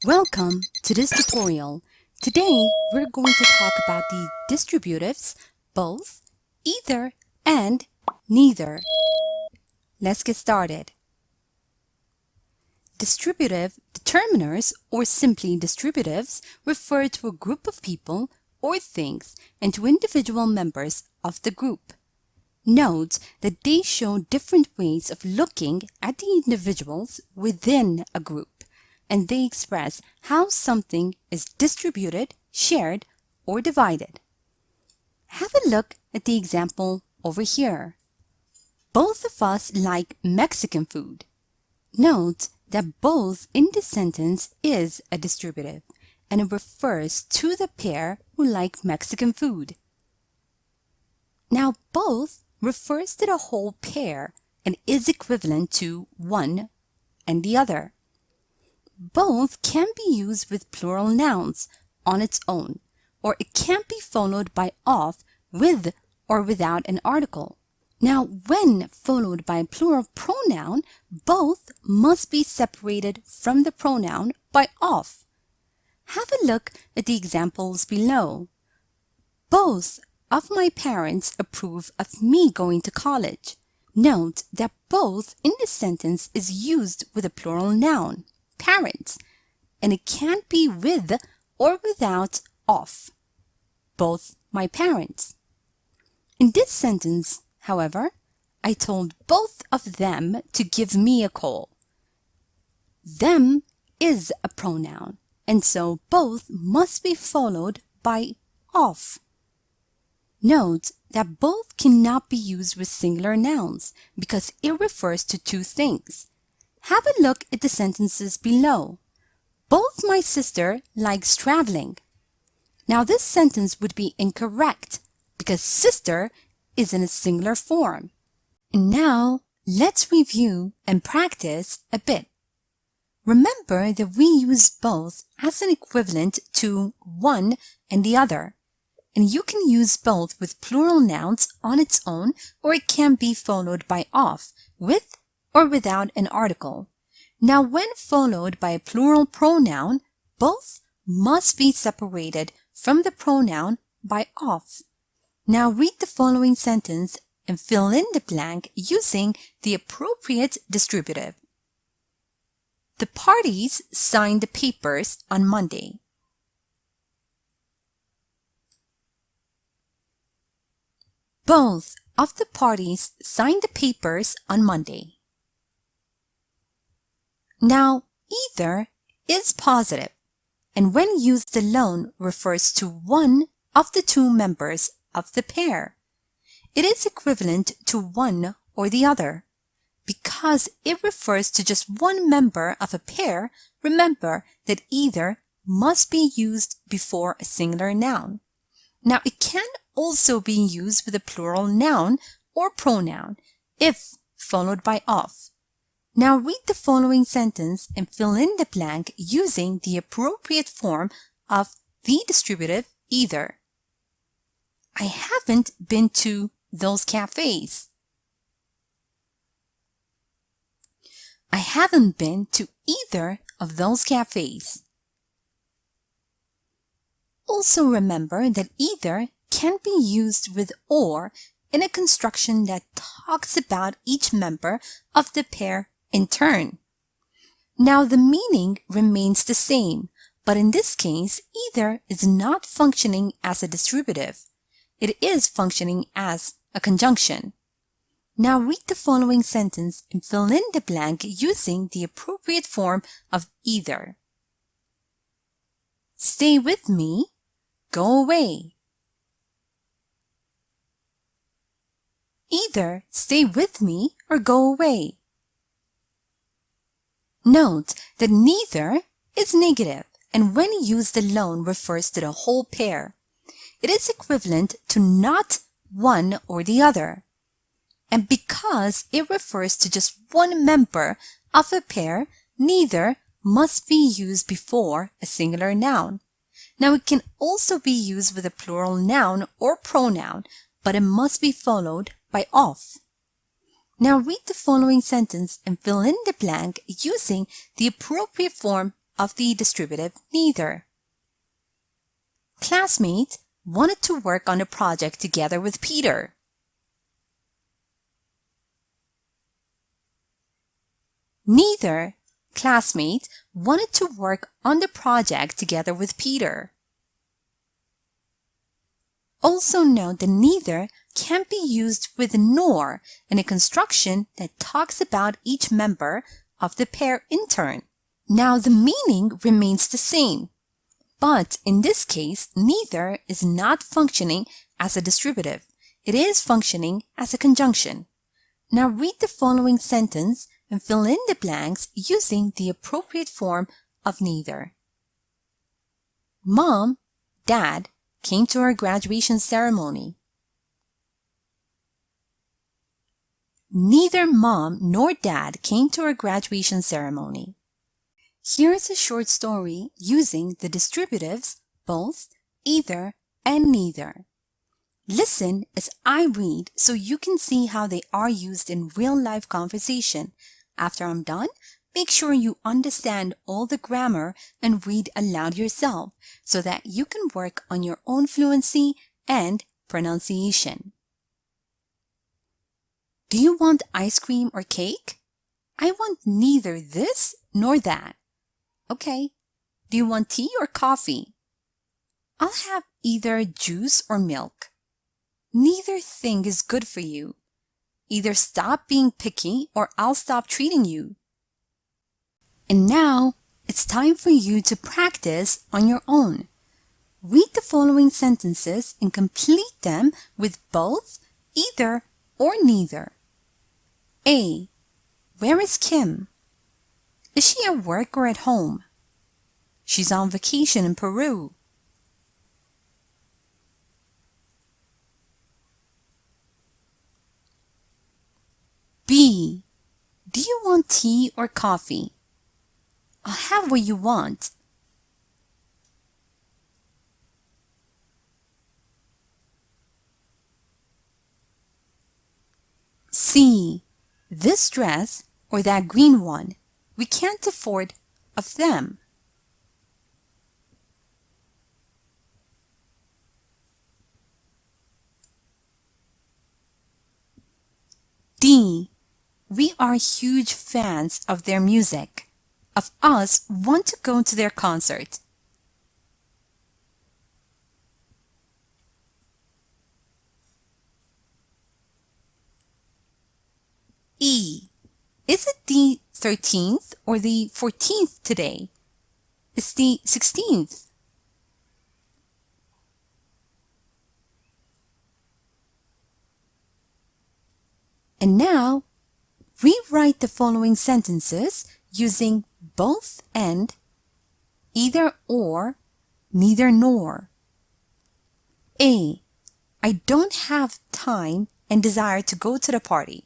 Welcome to this tutorial. Today, we're going to talk about the distributives, both, either, and neither. Let's get started. Distributive determiners, or simply distributives, refer to a group of people or things and to individual members of the group. Note that they show different ways of looking at the individuals within a group, and they express how something is distributed, shared, or divided. Have a look at the example over here. Both of us like Mexican food. Note that both in this sentence is a distributive, and it refers to the pair who like Mexican food. Now, both refers to the whole pair and is equivalent to one and the other. Both can be used with plural nouns on its own, or it can be followed by of, with, or without an article. Now, when followed by a plural pronoun, both must be separated from the pronoun by of. Have a look at the examples below. Both of my parents approve of me going to college. Note that both in this sentence is used with a plural noun, parents, and it can't be with or without of. Both my parents. In this sentence, however, I told both of them to give me a call. Them is a pronoun, and so both must be followed by of. Note that both cannot be used with singular nouns because it refers to two things. Have a look at the sentences below. Both my sister likes traveling. Now this sentence would be incorrect because sister is in a singular form. And now let's review and practice a bit. Remember that we use both as an equivalent to one and the other. And you can use both with plural nouns on its own, or it can be followed by of, with, or without an article. Now, when followed by a plural pronoun, both must be separated from the pronoun by of. Now, read the following sentence and fill in the blank using the appropriate distributive. The parties signed the papers on Monday. Both of the parties signed the papers on Monday. Now, either is positive, and when used alone refers to one of the two members of the pair. It is equivalent to one or the other. Because it refers to just one member of a pair, remember that either must be used before a singular noun. Now, it can also be used with a plural noun or pronoun if followed by of. Now read the following sentence and fill in the blank using the appropriate form of the distributive either. I haven't been to those cafes. I haven't been to either of those cafes. Also remember that either can be used with or in a construction that talks about each member of the pair in turn. Now the meaning remains the same, but in this case, either is not functioning as a distributive. It is functioning as a conjunction. Now read the following sentence and fill in the blank using the appropriate form of either. Stay with me, go away. Either stay with me or go away. Note that neither is negative, and when used alone refers to the whole pair. It is equivalent to not one or the other. And because it refers to just one member of a pair, neither must be used before a singular noun. Now it can also be used with a plural noun or pronoun, but it must be followed by of. Now read the following sentence and fill in the blank using the appropriate form of the distributive neither. Classmate wanted to work on a project together with Peter. Neither classmate wanted to work on the project together with Peter. Also note that neither can be used with nor in a construction that talks about each member of the pair in turn. Now the meaning remains the same, but in this case, neither is not functioning as a distributive. It is functioning as a conjunction. Now read the following sentence and fill in the blanks using the appropriate form of neither. Mom, Dad came to our graduation ceremony. Neither Mom nor Dad came to our graduation ceremony. Here is a short story using the distributives both, either, and neither. Listen as I read so you can see how they are used in real-life conversation. After I'm done, make sure you understand all the grammar and read aloud yourself so that you can work on your own fluency and pronunciation. Do you want ice cream or cake? I want neither this nor that. Okay. Do you want tea or coffee? I'll have either juice or milk. Neither thing is good for you. Either stop being picky or I'll stop treating you. And now, it's time for you to practice on your own. Read the following sentences and complete them with both, either, or neither. A. Where is Kim? Is she at work or at home? She's on vacation in Peru. B. Do you want tea or coffee? I'll have what you want. C. This dress or that green one. We can't afford of them. D. We are huge fans of their music. Of us want to go to their concert. E. Is it the 13th or the 14th today? It's the 16th. And now, rewrite the following sentences using both and, either or, neither nor. A. I don't have time and desire to go to the party.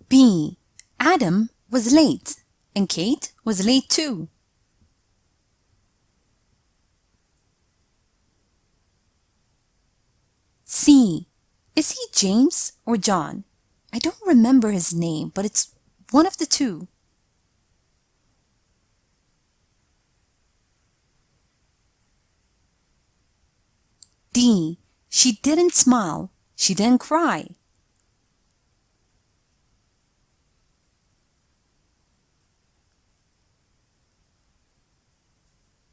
B. Adam was late and Kate was late too. C. Is he James or John? I don't remember his name, but it's one of the two. D. She didn't smile. She didn't cry.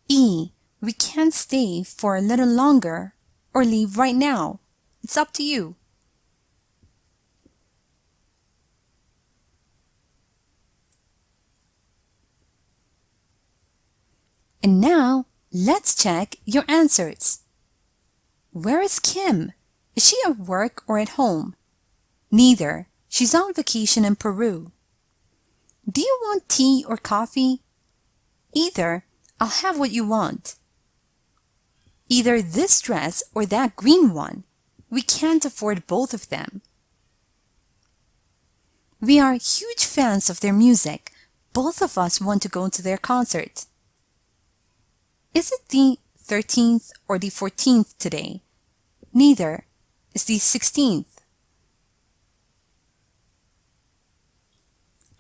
E. We can't stay for a little longer or leave right now. It's up to you. And now, let's check your answers. Where is Kim? Is she at work or at home? Neither. She's on vacation in Peru. Do you want tea or coffee? Either. I'll have what you want. Either this dress or that green one. We can't afford both of them. We are huge fans of their music. Both of us want to go to their concert. Is it the 13th or the 14th today? Neither. is the 16th.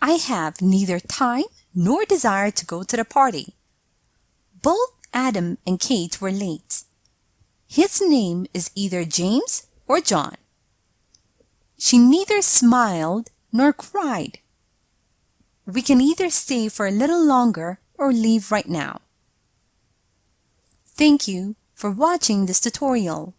I have neither time nor desire to go to the party. Both Adam and Kate were late. His name is either James or John. She neither smiled nor cried. We can either stay for a little longer or leave right now. Thank you for watching this tutorial.